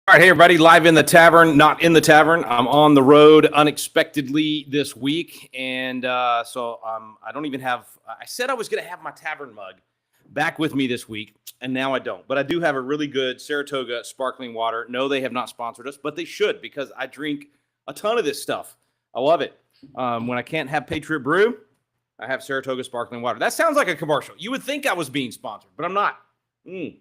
All right, hey everybody, live in the tavern, not in the tavern. I'm on the road unexpectedly this week, and so I don't even have. I said I was going to have my tavern mug back with me this week, and now I don't. But I do have a really good Saratoga sparkling water. No, they have not sponsored us, but they should because I drink a ton of this stuff. I love it. When I can't have Patriot Brew, I have Saratoga sparkling water. That sounds like a commercial. You would think I was being sponsored, but I'm not. All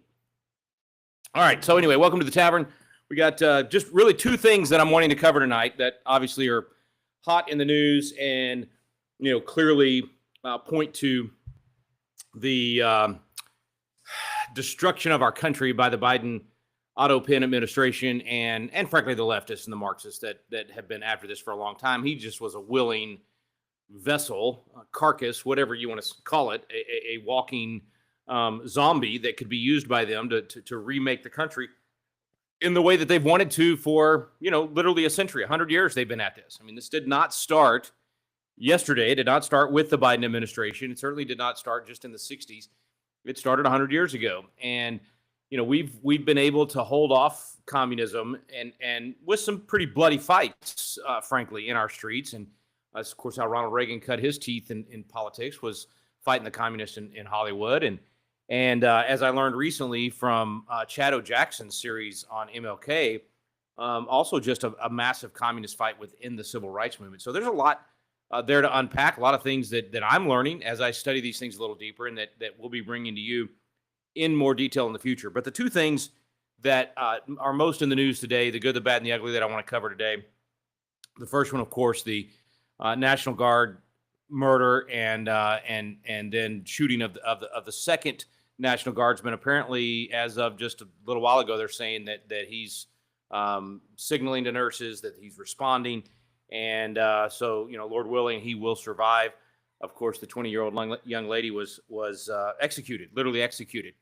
right, so anyway, welcome to the tavern. We got just really two things that I'm wanting to cover tonight that obviously are hot in the news and, clearly point to the destruction of our country by the Biden auto pen administration and frankly, the leftists and the Marxists that have been after this for a long time. He just was a willing vessel, carcass, whatever you want to call it, a walking zombie that could be used by them to remake the country in the way that they've wanted to for, literally a century, 100 years they've been at this. I mean, this did not start yesterday. It did not start with the Biden administration. It certainly did not start just in the 60s. It started 100 years ago. And, we've been able to hold off communism and with some pretty bloody fights, frankly, in our streets. And that's, of course, how Ronald Reagan cut his teeth in politics, was fighting the communists in Hollywood. And as I learned recently from Chad Jackson's series on MLK, also just a massive communist fight within the civil rights movement. So there's a lot there to unpack, a lot of things that I'm learning as I study these things a little deeper and that we'll be bringing to you in more detail in the future. But the two things that are most in the news today, the good, the bad, and the ugly that I want to cover today, the first one, of course, the National Guard murder and then shooting of the second National Guardsman. Apparently, as of just a little while ago, they're saying that he's signaling to nurses that he's responding, and so Lord willing, he will survive. Of course, the 20-year-old young lady was executed, literally executed,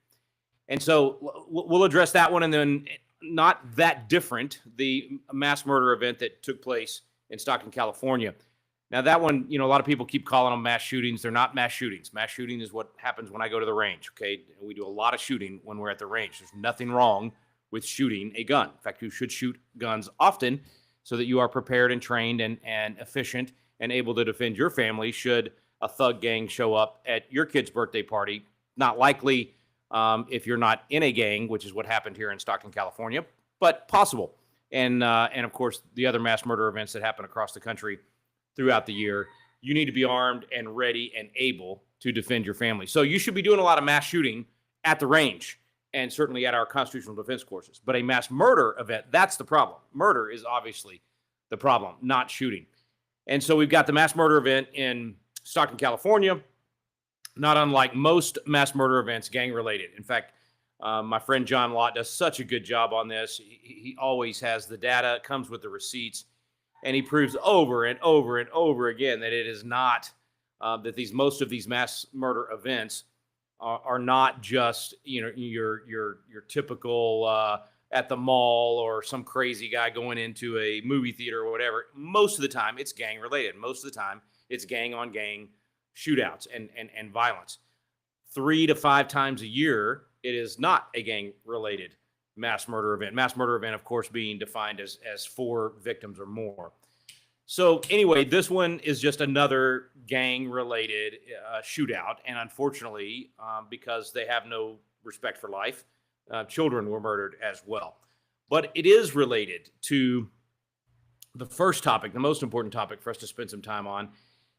and so we'll address that one, and then not that different, the mass murder event that took place in Stockton, California. Now, that one, a lot of people keep calling them mass shootings. They're not mass shootings. Mass shooting is what happens when I go to the range, okay? We do a lot of shooting when we're at the range. There's nothing wrong with shooting a gun. In fact, you should shoot guns often so that you are prepared and trained and efficient and able to defend your family should a thug gang show up at your kid's birthday party. Not likely if you're not in a gang, which is what happened here in Stockton, California, but possible. And of course, the other mass murder events that happen across the country throughout the year, you need to be armed and ready and able to defend your family. So you should be doing a lot of mass shooting at the range and certainly at our constitutional defense courses. But a mass murder event, that's the problem. Murder is obviously the problem, not shooting. And so we've got the mass murder event in Stockton, California, not unlike most mass murder events, gang-related. In fact, my friend John Lott does such a good job on this. He always has the data, comes with the receipts, and he proves over and over and over again that it is not that most of these mass murder events are not just your typical at the mall or some crazy guy going into a movie theater or whatever. Most of the time, it's gang related. Most of the time, it's gang on gang shootouts and violence. 3 to 5 times a year, it is not a gang related mass murder event. Mass murder event, of course, being defined as 4 victims or more. So anyway, this one is just another gang-related shootout. And unfortunately, because they have no respect for life, children were murdered as well. But it is related to the first topic, the most important topic for us to spend some time on,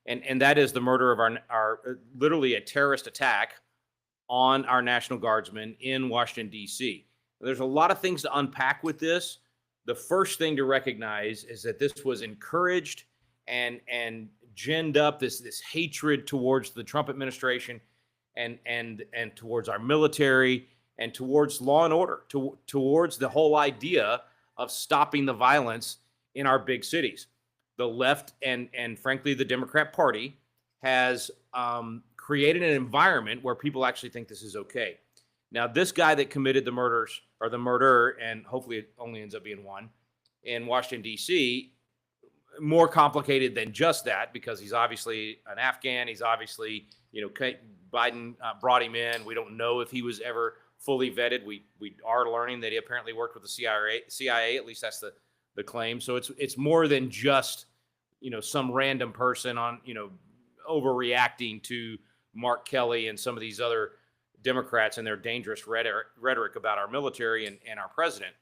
and that is the murder of our literally a terrorist attack on our National Guardsmen in Washington, D.C. There's a lot of things to unpack with this. The first thing to recognize is that this was encouraged and ginned up, this hatred towards the Trump administration and towards our military and towards law and order, towards the whole idea of stopping the violence in our big cities. The left and frankly, the Democrat Party has created an environment where people actually think this is okay. Now, this guy that committed the murders, or the murder, and hopefully it only ends up being one, in Washington, D.C., more complicated than just that, because he's obviously an Afghan. He's obviously, Biden brought him in. We don't know if he was ever fully vetted. We are learning that he apparently worked with the CIA. At least that's the claim. So it's more than just, some random person on, overreacting to Mark Kelly and some of these other Democrats and their dangerous rhetoric about our military and our president.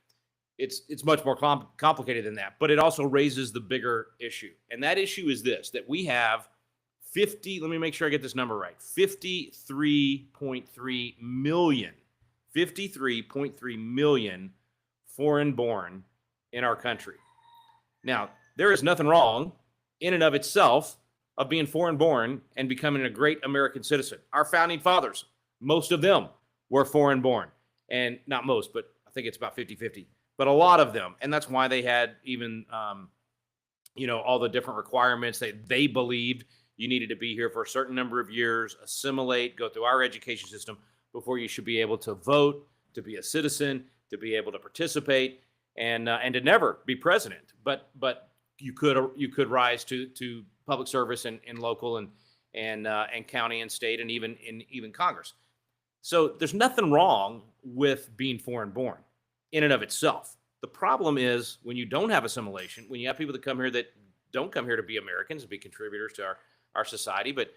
It's much more complicated than that, but it also raises the bigger issue. And that issue is this, that we have 50, let me make sure I get this number right, 53.3 million foreign born in our country. Now, there is nothing wrong in and of itself of being foreign born and becoming a great American citizen. Our founding fathers, most of them were foreign born, and not most, but I think it's about 50-50. But a lot of them, and that's why they had even, all the different requirements that they believed you needed to be here for a certain number of years, assimilate, go through our education system before you should be able to vote, to be a citizen, to be able to participate, and to never be president. But you could rise to public service in local and county and state and even Congress. So there's nothing wrong with being foreign born in and of itself. The problem is when you don't have assimilation, when you have people that come here that don't come here to be Americans and be contributors to our society, but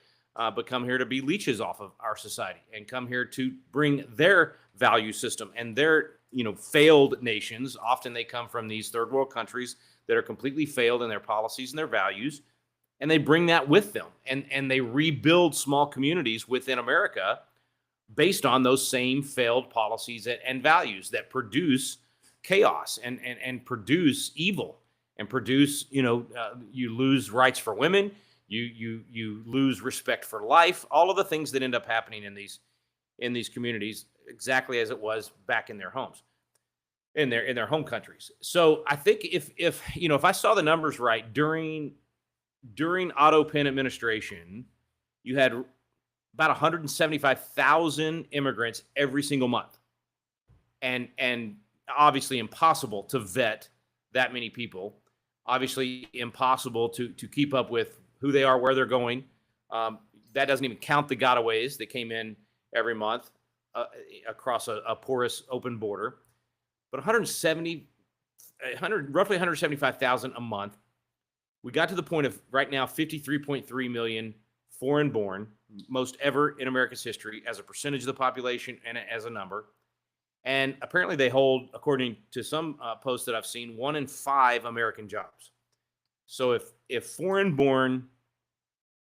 come here to be leeches off of our society and come here to bring their value system and their, failed nations. Often they come from these third world countries that are completely failed in their policies and their values, and they bring that with them, and they rebuild small communities within America based on those same failed policies and values that produce chaos and produce evil and produce, you lose rights for women, you lose respect for life, all of the things that end up happening in these communities, exactly as it was back in their homes, in their home countries. So I think if I saw the numbers right, during Otto Penn administration, you had about 175,000 immigrants every single month, and obviously impossible to vet that many people. Obviously impossible to keep up with who they are, where they're going. That doesn't even count the gotaways that came in every month across a porous open border. But roughly 175,000 a month. We got to the point of right now 53.3 million foreign born, most ever in America's history as a percentage of the population and as a number. And apparently they hold, according to some posts that I've seen, 1 in 5 American jobs. So if foreign born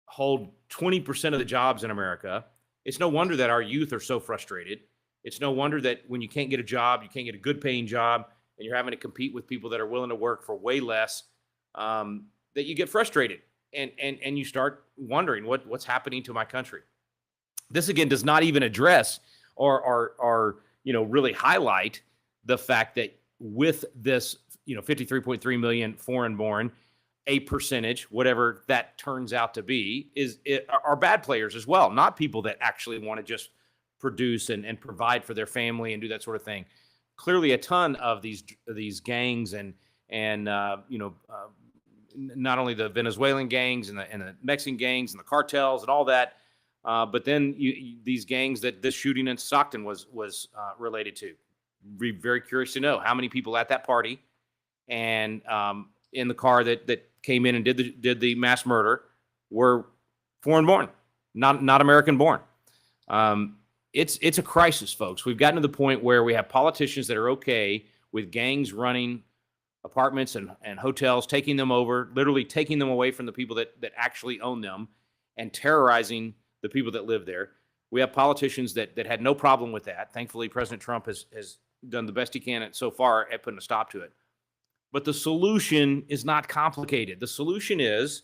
hold 20% of the jobs in America, it's no wonder that our youth are so frustrated. It's no wonder that when you can't get a job, you can't get a good paying job, and you're having to compete with people that are willing to work for way less, that you get frustrated and you start wondering what's happening to my country. This again does not even address or really highlight the fact that with this 53.3 million foreign born, a percentage, whatever that turns out to be, are bad players as well, not people that actually want to just produce and provide for their family and do that sort of thing. Clearly, a ton of these gangs and not only the Venezuelan gangs and the Mexican gangs and the cartels and all that, but then these gangs that this shooting in Stockton was related to. Be very curious to know how many people at that party and in the car that came in and did the mass murder were foreign born, not American born. It's a crisis, folks. We've gotten to the point where we have politicians that are okay with gangs running apartments and hotels, taking them over, literally taking them away from the people that actually own them and terrorizing the people that live there. We have politicians that had no problem with that. Thankfully, President Trump has done the best he can so far at putting a stop to it. But the solution is not complicated. The solution is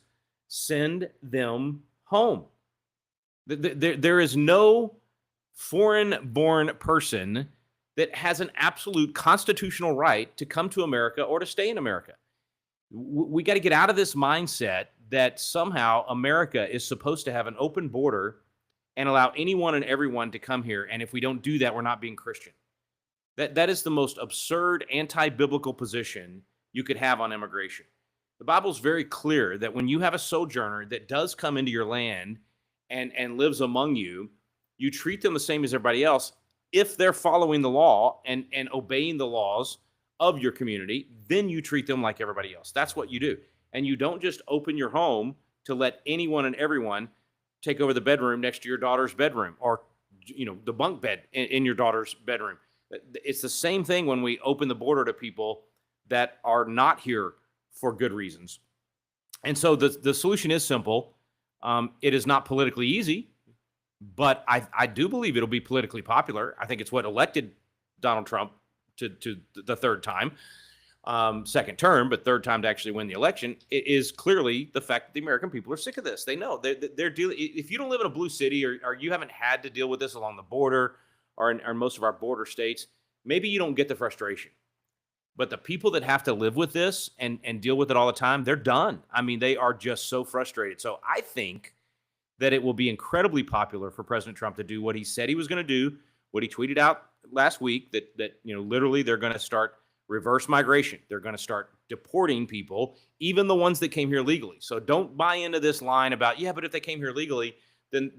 send them home. There is no foreign-born person that has an absolute constitutional right to come to America or to stay in America. We got to get out of this mindset that somehow America is supposed to have an open border and allow anyone and everyone to come here. And if we don't do that, we're not being Christian. That is the most absurd, anti-biblical position you could have on immigration. The Bible's very clear that when you have a sojourner that does come into your land and lives among you, you treat them the same as everybody else if they're following the law and obeying the laws of your community, then you treat them like everybody else. That's what you do. And you don't just open your home to let anyone and everyone take over the bedroom next to your daughter's bedroom, or the bunk bed in your daughter's bedroom. It's the same thing when we open the border to people that are not here for good reasons. And so the solution is simple. It is not politically easy, but I do believe it'll be politically popular. I think it's what elected Donald Trump to the third time, second term, but third time to actually win the election. It is clearly the fact that the American people are sick of this. They know they're dealing. If you don't live in a blue city, or you haven't had to deal with this along the border, or in most of our border states, maybe you don't get the frustration. But the people that have to live with this and deal with it all the time, they're done. I mean, they are just so frustrated. So I think that it will be incredibly popular for President Trump to do what he said he was going to do, what he tweeted out last week, that literally they're going to start reverse migration. They're going to start deporting people, even the ones that came here legally. So don't buy into this line about, yeah, but if they came here legally, then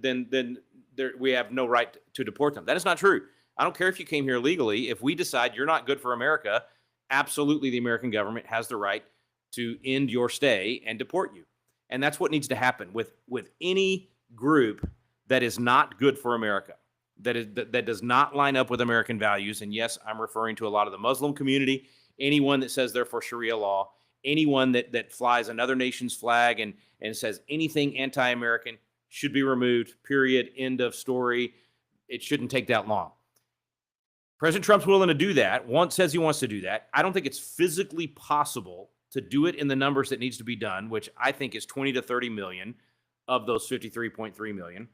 we have no right to deport them. That is not true. I don't care if you came here legally. If we decide you're not good for America, absolutely the American government has the right to end your stay and deport you. And that's what needs to happen with any group that is not good for America, that does not line up with American values. And yes, I'm referring to a lot of the Muslim community, anyone that says they're for Sharia law, anyone that flies another nation's flag and says anything anti-American should be removed, period, end of story. It shouldn't take that long. President Trump's willing to do that. Says he wants to do that. I don't think it's physically possible to do it in the numbers that needs to be done, which I think is 20 to 30 million of those 53.3 million.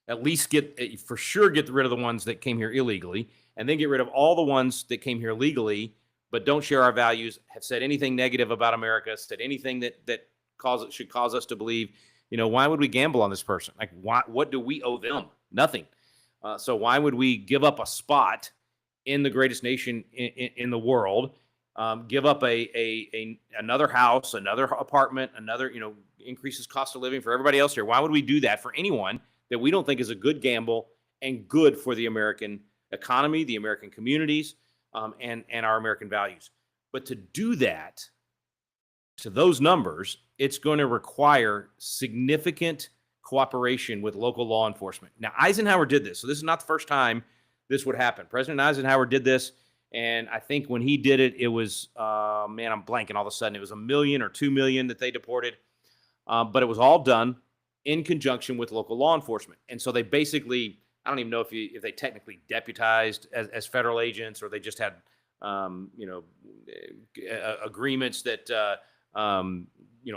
At least get rid of the ones that came here illegally, and then get rid of all the ones that came here legally but don't share our values, have said anything negative about America, said anything that should cause us to believe, why would we gamble on this person? Like, what do we owe them? Nothing. So why would we give up a spot in the greatest nation in the world, give up another house, another apartment, another, increases cost of living for everybody else here? Why would we do that for anyone that we don't think is a good gamble and good for the American economy, the American communities, and our American values? But to do that, to those numbers, it's going to require significant cooperation with local law enforcement. Now, Eisenhower did this, so this is not the first time this would happen. President Eisenhower did this, and I think when he did it, it was, I'm blanking all of a sudden. It was 1 million or 2 million that they deported, but it was all done in conjunction with local law enforcement. And so they basically, I don't even know if they technically deputized as federal agents, or they just had, agreements that,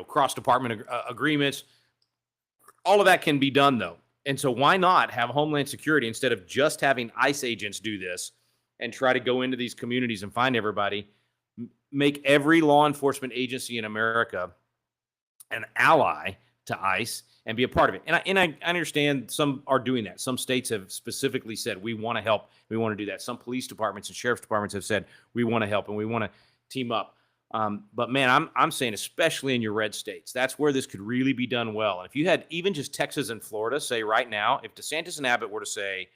cross-department agreements. All of that can be done, though. And so why not have Homeland Security, instead of just having ICE agents do this and try to go into these communities and find everybody, make every law enforcement agency in America an ally to ICE and be a part of it. And I understand some are doing that. Some states have specifically said, we want to help. We want to do that. Some police departments and sheriff's departments have said, we want to help and we want to team up. But man, I'm saying, especially in your red states, that's where this could really be done well. And if you had even just Texas and Florida say right now, if DeSantis and Abbott were to say,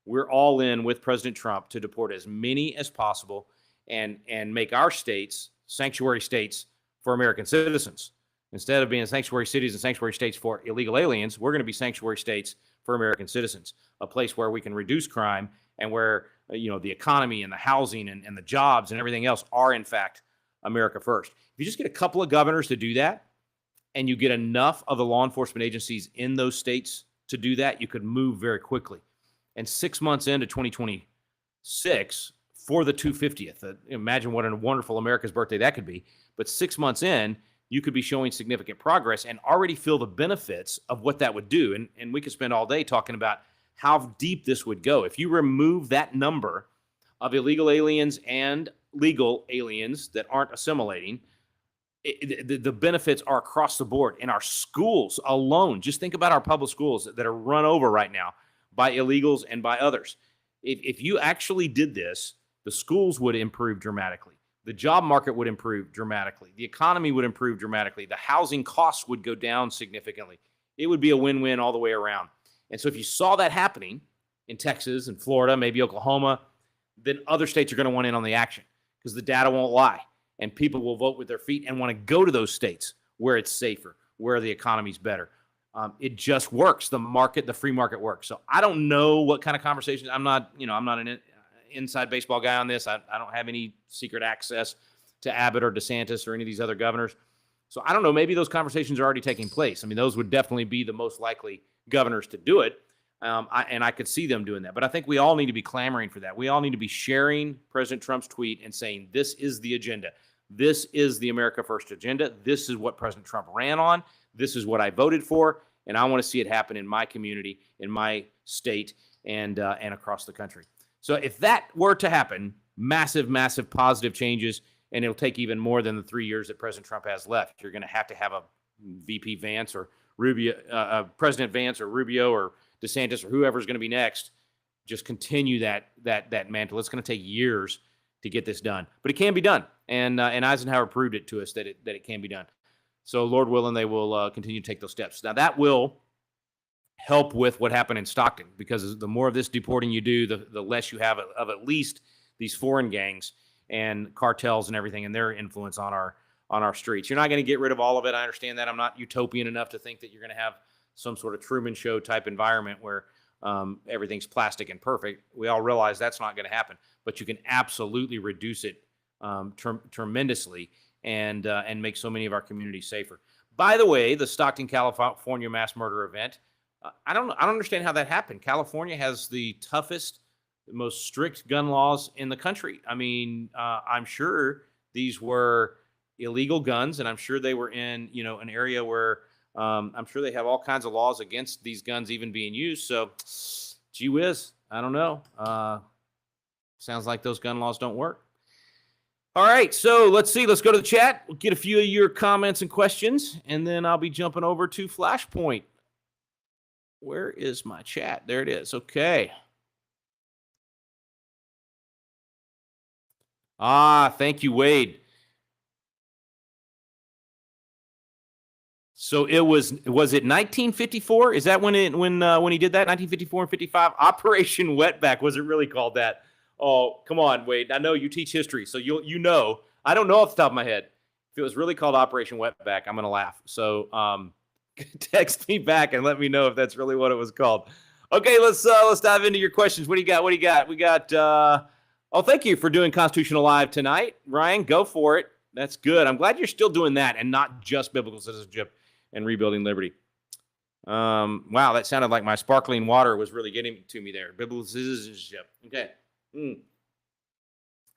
we're all in with President Trump to deport as many as possible and make our states sanctuary states for American citizens. Instead of being sanctuary cities and sanctuary states for illegal aliens, we're going to be sanctuary states for American citizens, a place where we can reduce crime and where, the economy and the housing and the jobs and everything else are, in fact, America first. If you just get a couple of governors to do that, and you get enough of the law enforcement agencies in those states to do that, you could move very quickly. And 6 months into 2026, for the 250th, imagine what a wonderful America's birthday that could be. But 6 months in, you could be showing significant progress and already feel the benefits of what that would do. And we could spend all day talking about how deep this would go. If you remove that number of illegal aliens and legal aliens that aren't assimilating, the benefits are across the board. In our schools alone, just think about our public schools that are run over right now by illegals and by others. If you actually did this, the schools would improve dramatically. The job market would improve dramatically. The economy would improve dramatically. The housing costs would go down significantly. It would be a win-win all the way around. And so if you saw that happening, in Texas and Florida, maybe Oklahoma, then other states are going to want in on the action because the data won't lie. And people will vote with their feet and want to go to those states where it's safer, where the economy's better. It just works. The free market works. So I don't know what kind of conversations. I'm not an inside baseball guy on this. I don't have any secret access to Abbott or DeSantis or any of these other governors. So I don't know. Maybe those conversations are already taking place. I mean, those would definitely be the most likely governors to do it. And I could see them doing that. But I think we all need to be clamoring for that. We all need to be sharing President Trump's tweet and saying, this is the agenda. This is the America First agenda. This is what President Trump ran on. This is what I voted for. And I want to see it happen in my community, in my state, and across the country. So if that were to happen, massive, massive positive changes, and it'll take even more than the 3 years that President Trump has left. You're going to have a VP Vance or Rubio, President Vance or Rubio or DeSantis or whoever's going to be next, just continue that mantle. It's going to take years to get this done, but it can be done. And Eisenhower proved it to us that it can be done. So Lord willing, they will continue to take those steps. Now that will help with what happened in Stockton, because the more of this deporting you do, the less you have of at least these foreign gangs and cartels and everything and their influence on our streets. You're not going to get rid of all of it. I understand that. I'm not utopian enough to think that you're going to have some sort of Truman Show type environment where everything's plastic and perfect. We all realize that's not going to happen, but you can absolutely reduce it tremendously and make so many of our communities safer. By the way, the Stockton, California mass murder event, I don't understand how that happened. California has the toughest, most strict gun laws in the country. I mean, I'm sure these were illegal guns, and I'm sure they were in, an area where I'm sure they have all kinds of laws against these guns even being used. So, gee whiz, I don't know. Sounds like those gun laws don't work. All right, so let's see. Let's go to the chat. We'll get a few of your comments and questions, and then I'll be jumping over to Flashpoint. Where is my chat? There it is. Okay. Thank you, Wade. So it was it 1954? Is that when he did that? 1954 and 55? Operation Wetback. Was it really called that? Oh, come on, Wade. I know you teach history, so you know. I don't know off the top of my head. If it was really called Operation Wetback, I'm going to laugh. So text me back and let me know if that's really what it was called. Okay, let's dive into your questions. What do you got? We got thank you for doing Constitutional Live tonight. Ryan, go for it. That's good. I'm glad you're still doing that and not just biblical citizenship and rebuilding liberty. Wow, that sounded like my sparkling water was really getting to me there. Biblical citizenship. Okay. I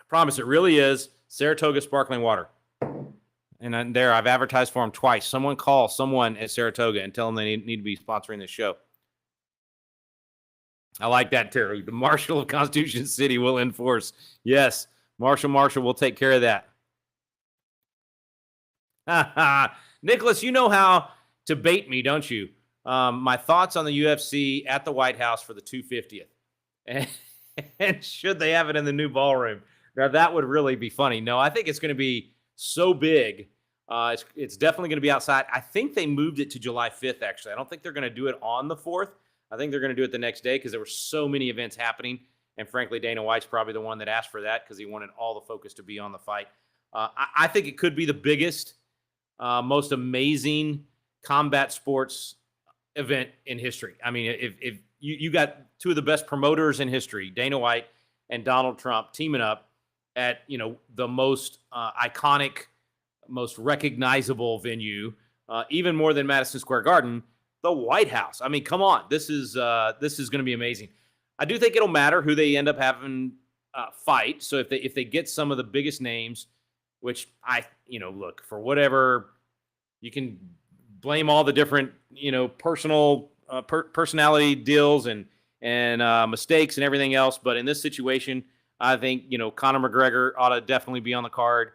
promise it really is Saratoga sparkling water. And I've advertised for them twice. Someone call someone at Saratoga and tell them they need to be sponsoring this show. I like that, Terry. The Marshal of Constitution City will enforce. Yes, Marshall will take care of that. Nicholas, you know how to bait me, don't you? My thoughts on the UFC at the White House for the 250th. And should they have it in the new ballroom? Now, that would really be funny. No, I think it's going to be so big. It's definitely going to be outside. I think they moved it to July 5th, actually. I don't think they're going to do it on the 4th. I think they're going to do it the next day because there were so many events happening. And frankly, Dana White's probably the one that asked for that because he wanted all the focus to be on the fight. I think it could be the biggest, most amazing combat sports event in history. I mean, if you got two of the best promoters in history, Dana White and Donald Trump, teaming up at, the most iconic, most recognizable venue, even more than Madison Square Garden, the White House. I mean, come on, this is going to be amazing. I do think it'll matter who they end up having fight. So if they get some of the biggest names, which look, for whatever, you can blame all the different, personality deals and mistakes and everything else. But in this situation, I think, Conor McGregor ought to definitely be on the card.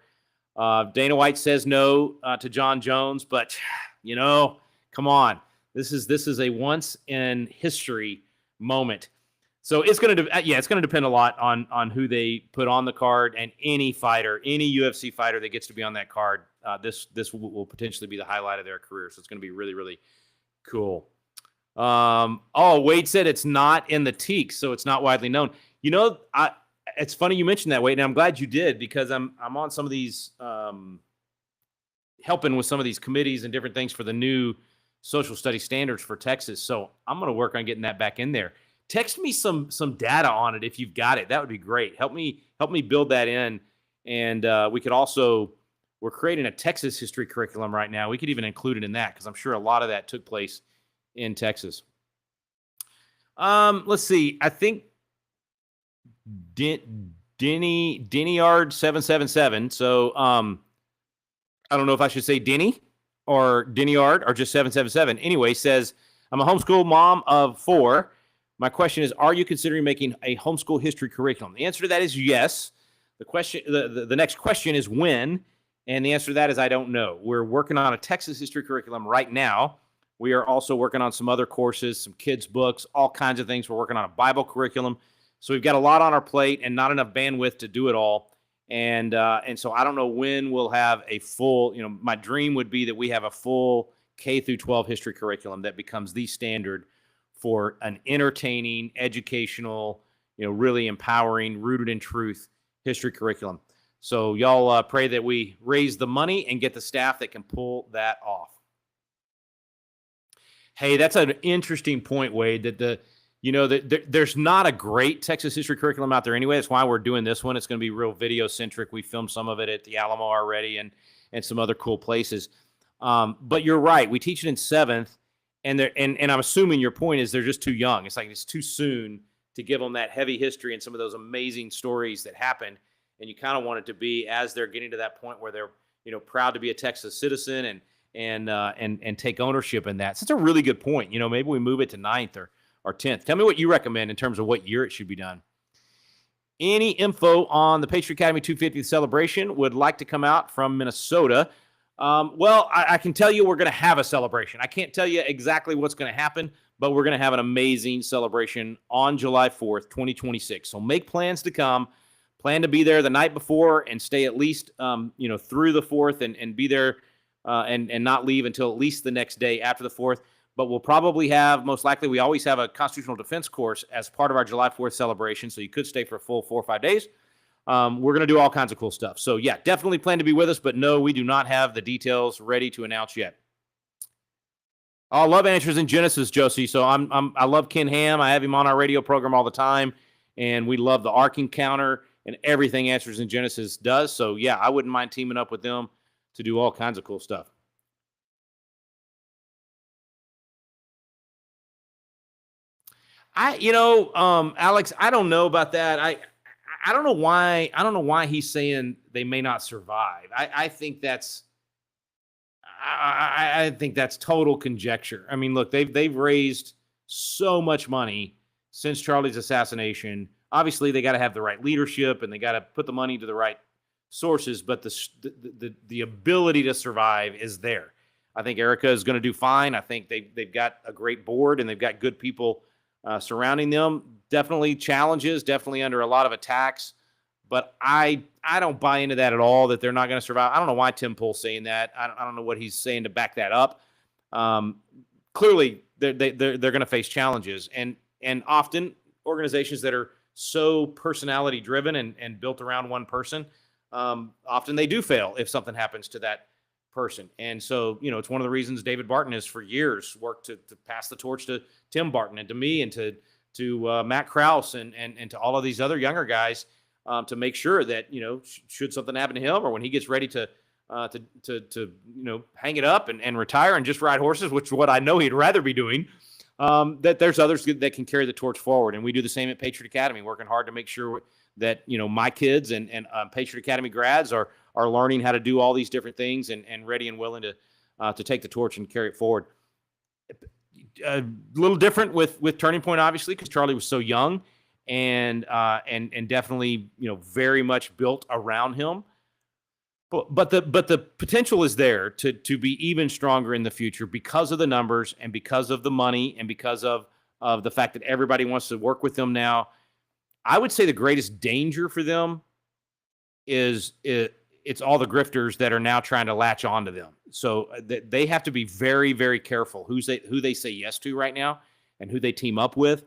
Dana White says no to John Jones, but, come on. This is a once in history moment. So it's going to depend a lot on who they put on the card, and any UFC fighter that gets to be on that card. This will potentially be the highlight of their career. So it's going to be really, really cool. Oh, Wade said it's not in the teak, so it's not widely known. It's funny you mentioned that, Wade, and I'm glad you did, because I'm on some of these helping with some of these committees and different things for the new social studies standards for Texas. So I'm going to work on getting that back in there. Text me some data on it if you've got it. That would be great. Help me build that in. And we could also, we're creating a Texas history curriculum right now. We could even include it in that, because I'm sure a lot of that took place in Texas. Let's see. I think Dennyard 777. So I don't know if I should say Denny or Dennyard or just 777. Anyway, says, I'm a homeschool mom of 4. My question is, are you considering making a homeschool history curriculum? The answer to that is yes. The next question is when, and the answer to that is I don't know. We're working on a Texas history curriculum right now. We are also working on some other courses, some kids' books, all kinds of things. We're working on a Bible curriculum. So we've got a lot on our plate and not enough bandwidth to do it all. And so I don't know when we'll have a full, my dream would be that we have a full K through 12 history curriculum that becomes the standard for an entertaining, educational, really empowering, rooted in truth history curriculum. So y'all pray that we raise the money and get the staff that can pull that off. Hey, that's an interesting point, Wade, that there's not a great Texas history curriculum out there anyway. That's why we're doing this one. It's going to be real video centric. We filmed some of it at the Alamo already and some other cool places. But you're right. We teach it in 7th, and I'm assuming your point is they're just too young. It's like it's too soon to give them that heavy history and some of those amazing stories that happened. And you kind of want it to be as they're getting to that point where they're proud to be a Texas citizen and take ownership in that. So it's a really good point. Maybe we move it to 9th or 10th. Tell me what you recommend in terms of what year it should be done. Any info on the Patriot Academy 250th celebration? Would like to come out from Minnesota. Well, I can tell you we're going to have a celebration. I can't tell you exactly what's going to happen, but we're going to have an amazing celebration on July 4th, 2026. So make plans to come. Plan to be there the night before and stay at least through the 4th and be there and not leave until at least the next day after the 4th. But we'll probably have, most likely, we always have a constitutional defense course as part of our July 4th celebration, so you could stay for a full 4 or 5 days. We're going to do all kinds of cool stuff. So, yeah, definitely plan to be with us, but no, we do not have the details ready to announce yet. I love Answers in Genesis, Josie. So I love Ken Ham. I have him on our radio program all the time, and we love the Ark Encounter and everything Answers in Genesis does. So, yeah, I wouldn't mind teaming up with them to do all kinds of cool stuff. Alex, I don't know about that. I don't know why. I don't know why he's saying they may not survive. I think that's total conjecture. I mean, look, they've raised so much money since Charlie's assassination. Obviously, they got to have the right leadership and they got to put the money to the right sources. But the ability to survive is there. I think Erica is going to do fine. I think they've got a great board and they've got good people surrounding them. Definitely challenges, definitely under a lot of attacks, but I don't buy into that at all, that they're not going to survive. I don't know why Tim Pool's saying that. I don't know what he's saying to back that up. Clearly, they're going to face challenges, and often organizations that are so personality driven and built around one person, often they do fail if something happens to that person. And so, it's one of the reasons David Barton has for years worked to pass the torch to Tim Barton and to me and to Matt Krause and to all of these other younger guys to make sure that, should something happen to him or when he gets ready to hang it up and retire and just ride horses, which is what I know he'd rather be doing, that there's others that can carry the torch forward. And we do the same at Patriot Academy, working hard to make sure that, my kids and Patriot Academy grads are learning how to do all these different things and ready and willing to take the torch and carry it forward. A little different with Turning Point, obviously, because Charlie was so young and definitely, very much built around him. But the potential is there to be even stronger in the future because of the numbers and because of the money and because of the fact that everybody wants to work with them now. I would say the greatest danger for them is it's all the grifters that are now trying to latch onto them. So they have to be very, very careful who they say yes to right now and who they team up with.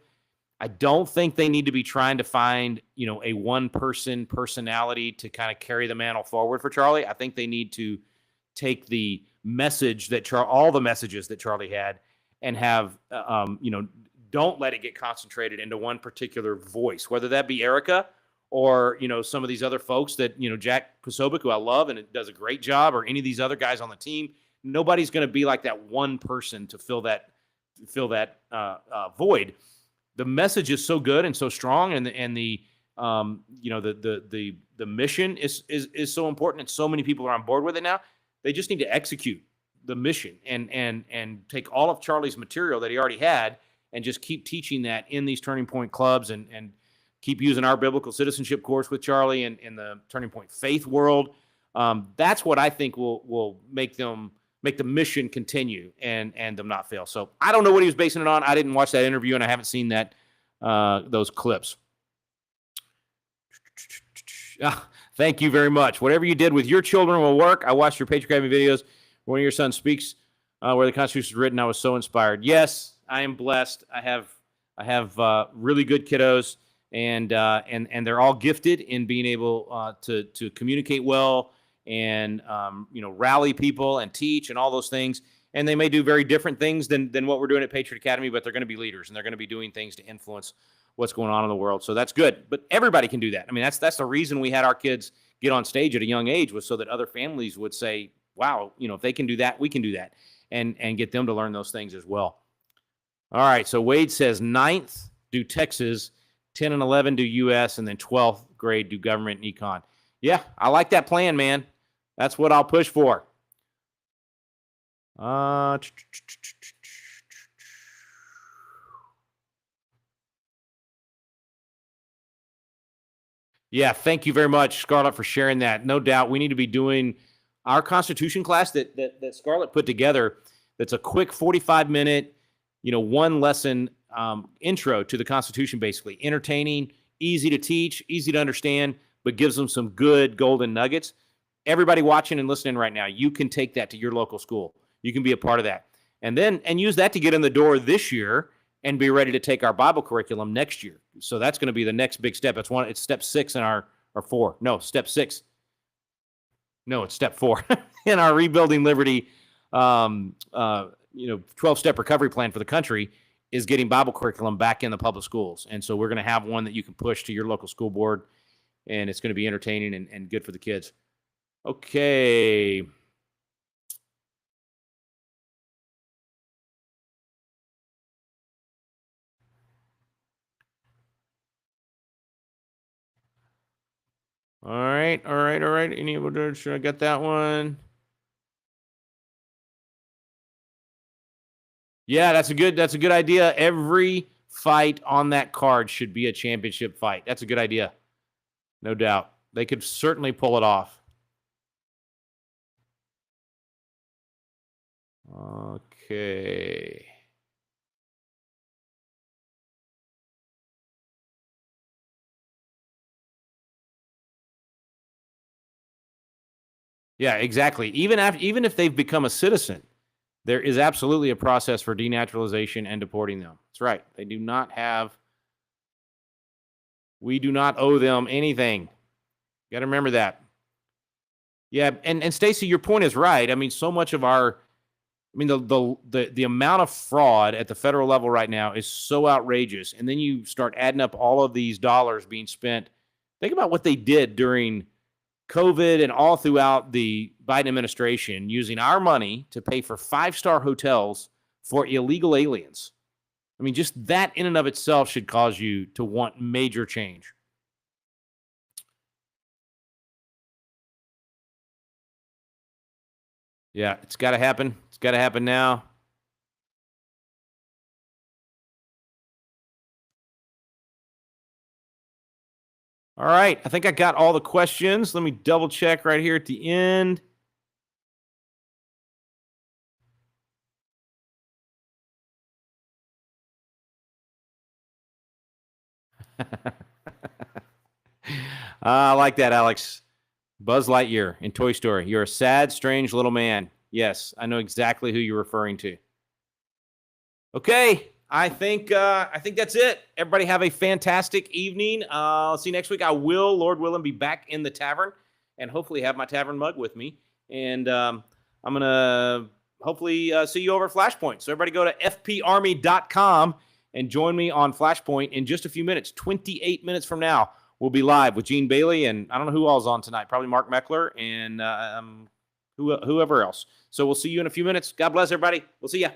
I don't think they need to be trying to find, a one-person personality to kind of carry the mantle forward for Charlie. I think they need to take the message that all the messages that Charlie had and have, don't let it get concentrated into one particular voice, whether that be Erica or, some of these other folks that, Jack Posobiec, who I love and it does a great job, or any of these other guys on the team. Nobody's going to be like that one person to fill that void. The message is so good and so strong, and the mission is so important, and so many people are on board with it now. They just need to execute the mission and take all of Charlie's material that he already had and just keep teaching that in these Turning Point clubs, and keep using our biblical citizenship course with Charlie and in the Turning Point faith world. That's what I think will make the mission continue and them not fail. So I don't know what he was basing it on. I didn't watch that interview, and I haven't seen those clips. Thank you very much. Whatever you did with your children will work. I watched your Patriot Academy videos. One of your sons speaks where the Constitution is written. I was so inspired. Yes, I am blessed. I have really good kiddos, and they're all gifted in being able to communicate well and rally people and teach and all those things. And they may do very different things than what we're doing at Patriot Academy, but they're going to be leaders, and they're going to be doing things to influence what's going on in the world. So that's good. But everybody can do that. I mean, that's the reason we had our kids get on stage at a young age, was so that other families would say, wow, if they can do that, we can do that, and get them to learn those things as well. All right, so Wade says 9th, do Texas, 10 and 11 do U.S., and then 12th grade do government and econ. Yeah, I like that plan, man. That's what I'll push for. Yeah, thank you very much, Scarlett, for sharing that. No doubt we need to be doing our Constitution class that Scarlett put together. That's a quick 45-minute, one lesson intro to the Constitution, basically. Entertaining, easy to teach, easy to understand, but gives them some good golden nuggets. Everybody watching and listening right now, you can take that to your local school. You can be a part of that. And use that to get in the door this year and be ready to take our Bible curriculum next year. So that's going to be the next big step. It's step 6 in our 4. No, step 6. No, it's step 4 in our Rebuilding Liberty 12-step recovery plan for the country, is getting Bible curriculum back in the public schools. And so we're going to have one that you can push to your local school board, and it's going to be entertaining and good for the kids. Okay. All right. Should I get that one? Yeah, that's a good idea. Every fight on that card should be a championship fight. That's a good idea. No doubt. They could certainly pull it off. Okay. Yeah, exactly. Even if they've become a citizen, there is absolutely a process for denaturalization and deporting them. That's right. We do not owe them anything. You got to remember that. Yeah, and Stacy, your point is right. I mean, so much of the amount of fraud at the federal level right now is so outrageous. And then you start adding up all of these dollars being spent. Think about what they did during COVID and all throughout the Biden administration, using our money to pay for 5-star hotels for illegal aliens. I mean, just that in and of itself should cause you to want major change. Yeah, it's got to happen. It's got to happen now. All right, I think I got all the questions. Let me double check right here at the end. I like that, Alex. Buzz Lightyear in Toy Story. You're a sad, strange little man. Yes, I know exactly who you're referring to. Okay, I think that's it. Everybody have a fantastic evening. I'll see you next week. I will, Lord willing, be back in the tavern and hopefully have my tavern mug with me. And I'm gonna hopefully see you over at Flashpoint. So everybody go to fparmy.com and join me on Flashpoint in just a few minutes. 28 minutes from now, we'll be live with Gene Bailey, and I don't know who all's on tonight. Probably Mark Meckler and whoever else. So we'll see you in a few minutes. God bless everybody. We'll see ya.